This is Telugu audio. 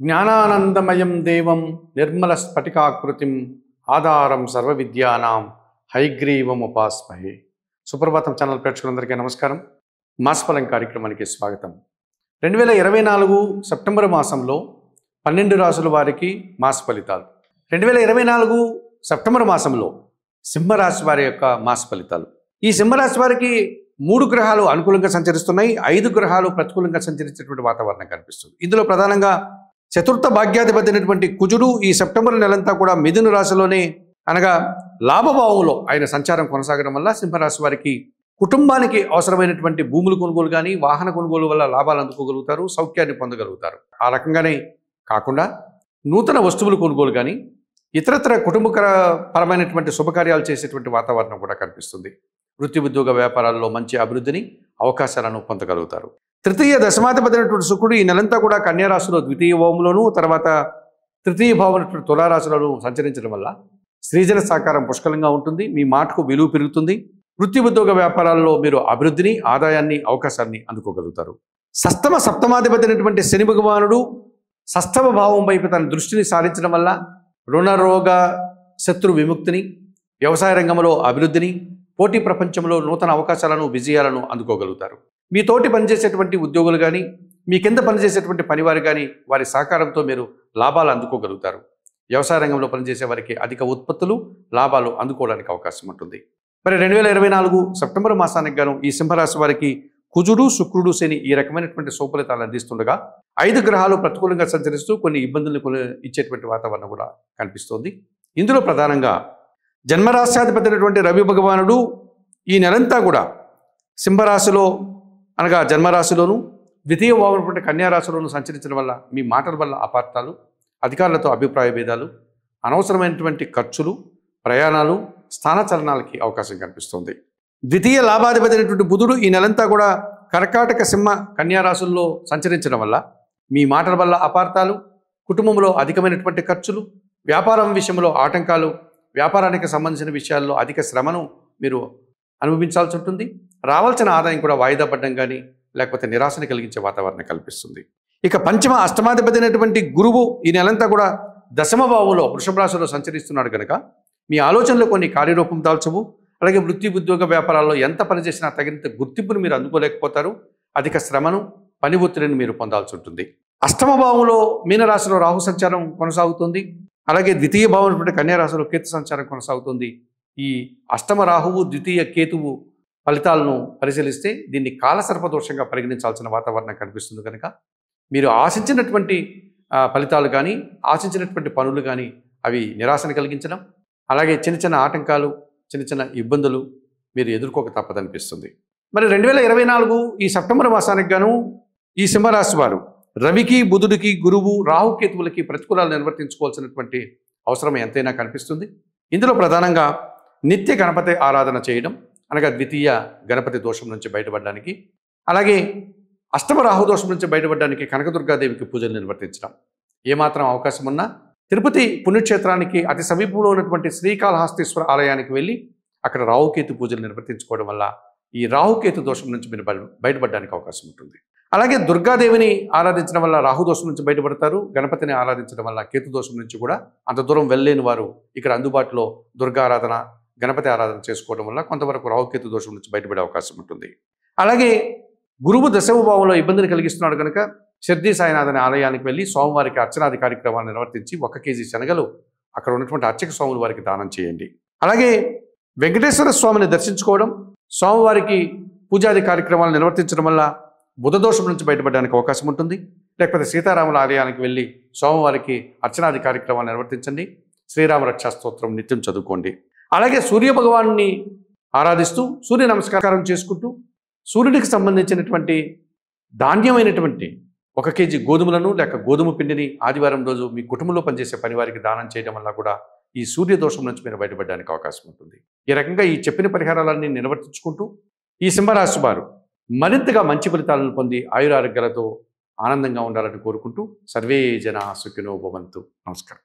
జ్ఞానానందమయం దేవం నిర్మల స్ఫటికాకృతిం ఆధారం సర్వవిద్యానాం హయగ్రీవముపాస్మహే. సుప్రభాతం ఛానల్ ప్రేక్షకులందరికీ నమస్కారం. మాసఫలం కార్యక్రమానికి స్వాగతం. 2024 సెప్టెంబర్ మాసంలో 12 రాసుల వారికి మాస ఫలితాలు. 2024 సెప్టెంబర్ మాసంలో సింహరాశి వారి యొక్క మాస ఫలితాలు. ఈ సింహరాశి వారికి 3 గ్రహాలు అనుకూలంగా సంచరిస్తున్నాయి, 5 గ్రహాలు ప్రతికూలంగా సంచరించేటువంటి వాతావరణం కనిపిస్తుంది. ఇందులో ప్రధానంగా చతుర్థ భాగ్యాధిపతి అయినటువంటి కుజుడు ఈ సెప్టెంబర్ నెలంతా కూడా మిథున రాశిలోనే అనగా లాభభావంలో ఆయన సంచారం కొనసాగడం వల్ల సింహరాశి వారికి కుటుంబానికి అవసరమైనటువంటి భూములు కొనుగోలు కానీ వాహన కొనుగోలు వల్ల లాభాలు అందుకోగలుగుతారు, సౌఖ్యాన్ని పొందగలుగుతారు. ఆ రకంగానే కాకుండా నూతన వస్తువులు కొనుగోలు కానీ ఇతరత్ర కుటుంబపరమైనటువంటి శుభకార్యాలు చేసేటువంటి వాతావరణం కూడా కనిపిస్తుంది. వృత్తి ఉద్యోగ వ్యాపారాల్లో మంచి అభివృద్ధిని అవకాశాలను పొందగలుగుతారు. తృతీయ దశమాధిపతి అయినటువంటి శుక్రుడు ఈ నెలంతా కూడా కన్యా రాశిలో ద్వితీయ భావంలోను తర్వాత తృతీయ భావం తులారాశిలోను సంచరించడం వల్ల స్త్రీజన సహకారం పుష్కలంగా ఉంటుంది. మీ మాటకు విలువ పెరుగుతుంది. వృత్తి ఉద్యోగ వ్యాపారాల్లో మీరు అభివృద్ధిని, ఆదాయాన్ని, అవకాశాన్ని అందుకోగలుగుతారు. సప్తమాధిపతి అయినటువంటి శని భగవానుడు షష్ఠమ భావం వైపు తన దృష్టిని సారించడం వల్ల రుణ రోగ శత్రు విముక్తిని, వ్యవసాయ రంగంలో అభివృద్ధిని, పోటీ ప్రపంచంలో నూతన అవకాశాలను, విజయాలను అందుకోగలుగుతారు. మీ తోటి పనిచేసేటువంటి ఉద్యోగులు కానీ మీ కింద పనిచేసేటువంటి పనివారు కానీ వారి సహకారంతో మీరు లాభాలు అందుకోగలుగుతారు. వ్యవసాయ రంగంలో పనిచేసే వారికి అధిక ఉత్పత్తులు, లాభాలు అందుకోవడానికి అవకాశం ఉంటుంది. మరి 2024 సెప్టెంబర్ మాసానికి గాను ఈ సింహరాశి వారికి కుజుడు, శుక్రుడు, శని ఈ రకమైనటువంటి శుభఫలితాలు అందిస్తుండగా 5 గ్రహాలు ప్రతికూలంగా సంచరిస్తూ కొన్ని ఇబ్బందులను ఇచ్చేటువంటి వాతావరణం కూడా కనిపిస్తోంది. ఇందులో ప్రధానంగా జన్మరాశ్యాధిపతి అయినటువంటి రవి భగవానుడు ఈ నెలంతా కూడా సింహరాశిలో అనగా జన్మరాశిలోను ద్వితీయ భావమైనటువంటి కన్యారాశిలోను సంచరించడం వల్ల మీ మాటల వల్ల అపార్థాలు, అధికారులతో అభిప్రాయ భేదాలు, అనవసరమైనటువంటి ఖర్చులు, ప్రయాణాలు, స్థానచలనాలకి అవకాశం కనిపిస్తుంది. ద్వితీయ లాభాధిపతి అయినటువంటి బుధుడు ఈ నెలంతా కూడా కర్కాటక, సింహ, కన్యారాశుల్లో సంచరించడం వల్ల మీ మాటల వల్ల అపార్థాలు, కుటుంబంలో అధికమైనటువంటి ఖర్చులు, వ్యాపారం విషయంలో ఆటంకాలు, వ్యాపారానికి సంబంధించిన విషయాల్లో అధిక శ్రమను మీరు అనుభవించాల్సి ఉంటుంది. రావాల్సిన ఆదాయం కూడా వాయిదా పడడం కానీ లేకపోతే నిరాశని కలిగించే వాతావరణం కల్పిస్తుంది. ఇక పంచమ అష్టమాధిపతి అయినటువంటి గురువు ఈ నెలంతా కూడా దశమ భావంలో వృషభ రాశిలో సంచరిస్తున్నాడు కనుక మీ ఆలోచనలు కొన్ని కార్యరూపం దాల్చవు. అలాగే వృత్తి ఉద్యోగ వ్యాపారాల్లో ఎంత పనిచేసినా తగినంత గుర్తింపును మీరు అందుకోలేకపోతారు. అధిక శ్రమను, పని ఒత్తిడిని మీరు పొందాల్సి ఉంటుంది. అష్టమ భావంలో మీనరాశిలో రాహు సంచారం కొనసాగుతుంది. అలాగే ద్వితీయ భావం కన్యారాశిలో కేతు సంచారం కొనసాగుతుంది. ఈ అష్టమ రాహువు, ద్వితీయ కేతువు ఫలితాలను పరిశీలిస్తే దీన్ని కాలసర్పదోషంగా పరిగణించాల్సిన వాతావరణం కనిపిస్తుంది. కనుక మీరు ఆశించినటువంటి ఫలితాలు కానీ ఆశించినటువంటి పనులు కానీ అవి నిరాశను కలిగించడం, అలాగే చిన్న చిన్న ఆటంకాలు, చిన్న చిన్న ఇబ్బందులు మీరు ఎదుర్కోక తప్పదనిపిస్తుంది. మరి 2024 ఈ సెప్టెంబర్ మాసానికి గాను ఈ సింహరాశి వారు రవికి, బుధుడికి, గురువు, రాహుకేతువులకి ప్రతికూలాలు నిర్వర్తించుకోవాల్సినటువంటి అవసరం ఎంతైనా కనిపిస్తుంది. ఇందులో ప్రధానంగా నిత్య గణపతి ఆరాధన చేయడం అనగా ద్వితీయ గణపతి దోషం నుంచి బయటపడడానికి, అలాగే అష్టమ రాహు దోషం నుంచి బయటపడడానికి కనకదుర్గాదేవికి పూజలు నిర్వర్తించడం. ఏమాత్రం అవకాశం ఉన్నా తిరుపతి పుణ్యక్షేత్రానికి అతి సమీపంలో ఉన్నటువంటి శ్రీకాళహస్తీశ్వర ఆలయానికి వెళ్ళి అక్కడ రాహుకేతు పూజలు నిర్వర్తించుకోవడం వల్ల ఈ రాహుకేతు దోషం నుంచి మీరు బయటపడడానికి అవకాశం ఉంటుంది. అలాగే దుర్గాదేవిని ఆరాధించడం వల్ల రాహుదోషం నుంచి బయటపడతారు. గణపతిని ఆరాధించడం వల్ల కేతు దోషం నుంచి కూడా అంత దూరం వెళ్ళలేని వారు ఇక్కడ అందుబాటులో దుర్గా ఆరాధన, గణపతి ఆరాధన చేసుకోవడం వల్ల కొంతవరకు రాహుకేతు దోషం నుంచి బయటపడే అవకాశం ఉంటుంది. అలాగే గురువు దశమ భావంలో ఇబ్బందిని కలిగిస్తున్నాడు కనుక షిర్డీ సాయినాథ్ ఆలయానికి వెళ్ళి స్వామివారికి అర్చనాది కార్యక్రమాన్ని నిర్వర్తించి 1 కేజీ శనగలు అక్కడ ఉన్నటువంటి అర్చక స్వాముల వారికి దానం చేయండి. అలాగే వెంకటేశ్వర స్వామిని దర్శించుకోవడం, స్వామివారికి పూజాది కార్యక్రమాలు నిర్వర్తించడం వల్ల బుధ దోషం నుంచి బయటపడడానికి అవకాశం ఉంటుంది. లేకపోతే సీతారాముల ఆలయానికి వెళ్ళి స్వామివారికి అర్చనాది కార్యక్రమాలు నిర్వర్తించండి. శ్రీరామ రక్షా స్తోత్రం నిత్యం చదువుకోండి. అలాగే సూర్య భగవాన్ని ఆరాధిస్తూ సూర్య నమస్కారం చేసుకుంటూ సూర్యుడికి సంబంధించినటువంటి ధాన్యమైనటువంటి 1 కేజీ గోధుమలను లేక గోధుమ పిండిని ఆదివారం రోజు మీ కుటుంబంలో పనిచేసే పనివారికి దానం చేయడం వల్ల కూడా ఈ సూర్య దోషం నుంచి మీరు బయటపడడానికి అవకాశం ఉంటుంది. ఈ రకంగా ఈ చెప్పిన పరిహారాలన్నీ నిర్వర్తించుకుంటూ ఈ సింహరాశి వారు మరింతగా మంచి ఫలితాలను పొంది ఆయురారోగ్యాలతో ఆనందంగా ఉండాలని కోరుకుంటూ సర్వే జనా సుఖినో భవంతు. నమస్కారం.